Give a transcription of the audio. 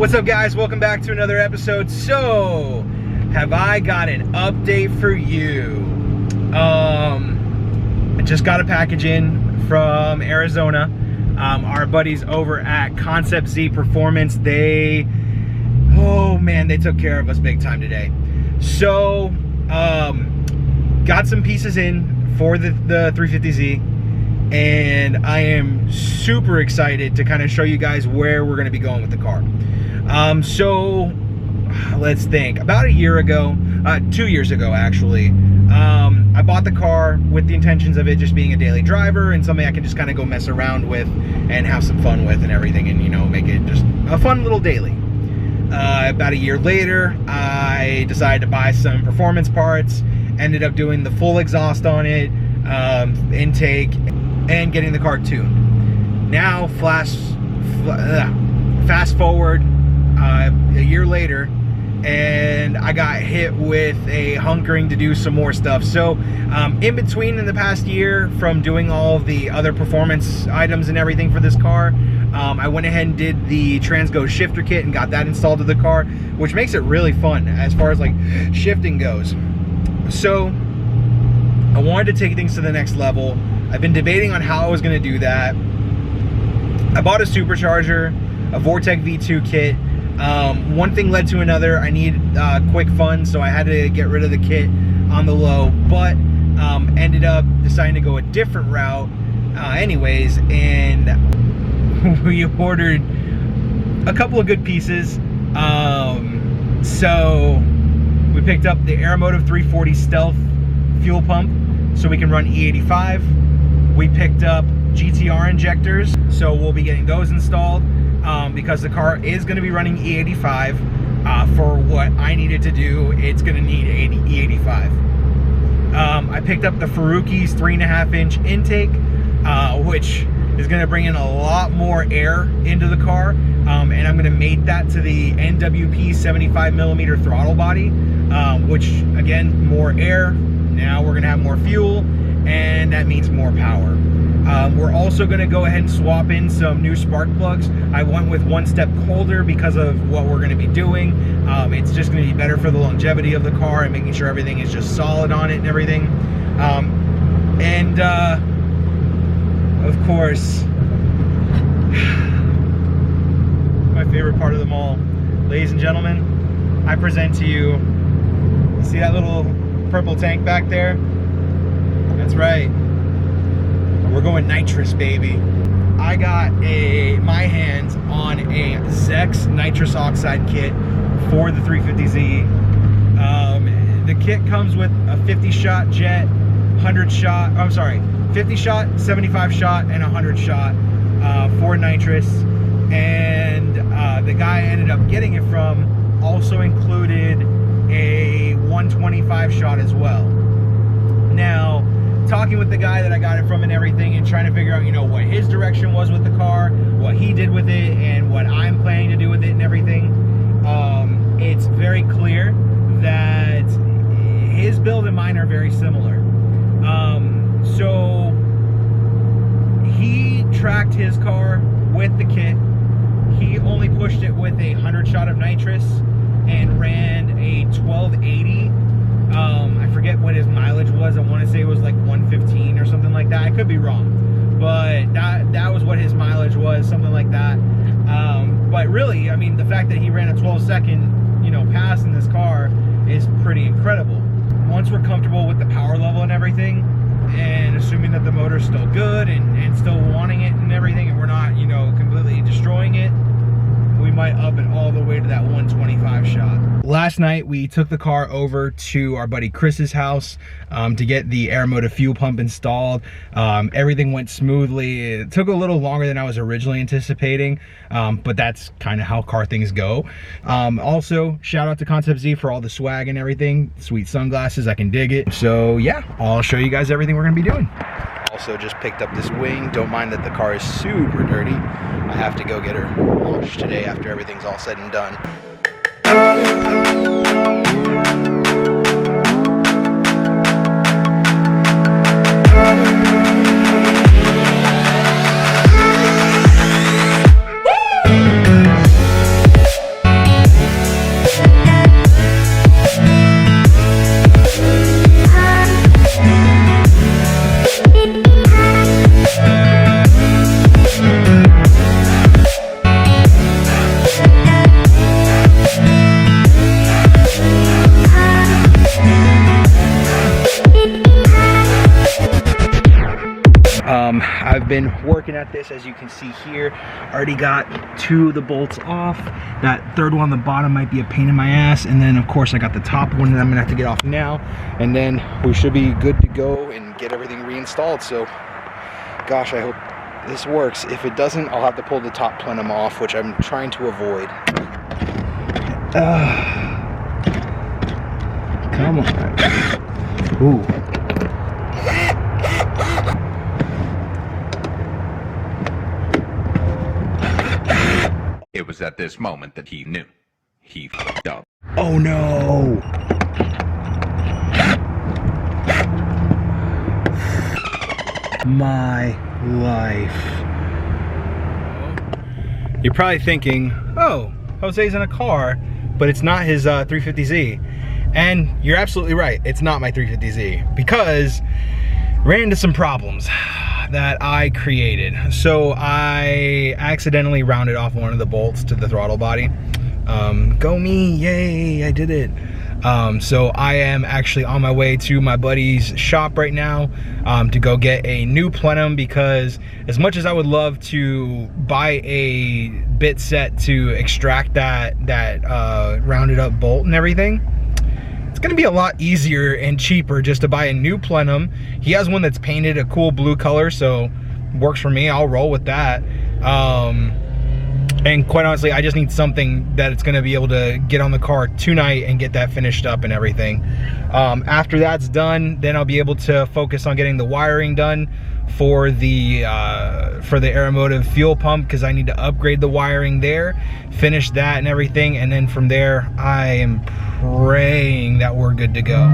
What's up, guys? Welcome back to another episode. So, have I got an update for you? I just got a package in from Arizona. Our buddies over at Concept Z Performance, they took care of us big time today. So, got some pieces in for the 350Z, and I am super excited to kind of show you guys where we're going to be going with the car. So let's think. About a year ago, 2 years ago actually, I bought the car with the intentions of it just being a daily driver and something I can just kind of go mess around with and have some fun with and everything, and, you know, make it just a fun little daily. About a year later, I decided to buy some performance parts, ended up doing the full exhaust on it, intake, and getting the car tuned. Now, fast forward a year later, and I got hit with a hunkering to do some more stuff. So in between, in the past year, from doing all of the other performance items and everything for this car, I went ahead and did the Transgo shifter kit and got that installed to the car, which makes it really fun as far as like shifting goes. So I wanted to take things to the next level. I've been debating on how I was going to do that. I bought a supercharger, a Vortec V2 kit. One thing led to another. I needed quick funds, so I had to get rid of the kit on the low, but ended up deciding to go a different route anyways, and we ordered a couple of good pieces. So we picked up the Aeromotive 340 Stealth fuel pump so we can run E85. We picked up GTR injectors, so we'll be getting those installed because the car is going to be running E85. For what I needed to do, it's going to need E85. I picked up the Faruqi's 3.5-inch intake, which is going to bring in a lot more air into the car, and I'm going to mate that to the NWP 75mm throttle body, which, again, more air. Now we're going to have more fuel, and that means more power. We're also going to go ahead and swap in some new spark plugs. I went with 1 step colder because of what we're going to be doing. It's just going to be better for the longevity of the car and making sure everything is just solid on it and everything. Of course, my favorite part of them all, ladies and gentlemen, I present to you, see that little purple tank back there? That's right. We're going nitrous, baby. I got my hands on a Zex nitrous oxide kit for the 350Z. The kit comes with a 50-shot jet, 50 shot, 75 shot, and 100 shot for nitrous. And the guy I ended up getting it from also included a 125 shot as well. Now, talking with the guy that I got it from and everything, and trying to figure out, you know, what his direction was with the car, what he did with it, and what I'm planning to do with it and everything, it's very clear that his build and mine are very similar. So he tracked his car with the kit. He only pushed it with a 100 shot of nitrous and ran a 1280. I forget what his mileage was. I want to say it was like 115 or something like that. I could be wrong, but that was what his mileage was, something like that. But really, I mean, the fact that he ran a 12-second, you know, pass in this car is pretty incredible. Once we're comfortable with the power level and everything, and assuming that the motor's still good and still wanting it and everything, and we're not, you know, completely destroying it, we might up it all the way to that 125 shot. Last night we took the car over to our buddy Chris's house to get the Aeromotive fuel pump installed. Everything went smoothly. It took a little longer than I was originally anticipating, but that's kind of how car things go. Also, shout out to Concept Z for all the swag and everything. Sweet sunglasses, I can dig it. So yeah, I'll show you guys everything we're gonna be doing. Also just picked up this wing. Don't mind that the car is super dirty. I have to go get her washed today after everything's all said and done. been working at this, as you can see here. Already got 2 of the bolts off. That third one on the bottom might be a pain in my ass, and then of course I got the top one that I'm gonna have to get off now, and then we should be good to go and get everything reinstalled. So gosh, I hope this works. If it doesn't, I'll have to pull the top plenum off, which I'm trying to avoid. Come on. Ooh. It was at this moment that he knew. He f***ed up. Oh no! My life. You're probably thinking, oh, Jose's in a car, but it's not his 350Z. And you're absolutely right, it's not my 350Z, because ran into some problems that I created. So I accidentally rounded off one of the bolts to the throttle body. Go me, yay, I did it. So I am actually on my way to my buddy's shop right now to go get a new plenum, because as much as I would love to buy a bit set to extract that rounded up bolt and everything, it's gonna be a lot easier and cheaper just to buy a new plenum. He has one that's painted a cool blue color, so works for me. I'll roll with that. And quite honestly, I just need something that it's gonna be able to get on the car tonight and get that finished up and everything. After that's done, then I'll be able to focus on getting the wiring done for the Aeromotive fuel pump, because I need to upgrade the wiring there, finish that and everything, and then from there, I am praying that we're good to go.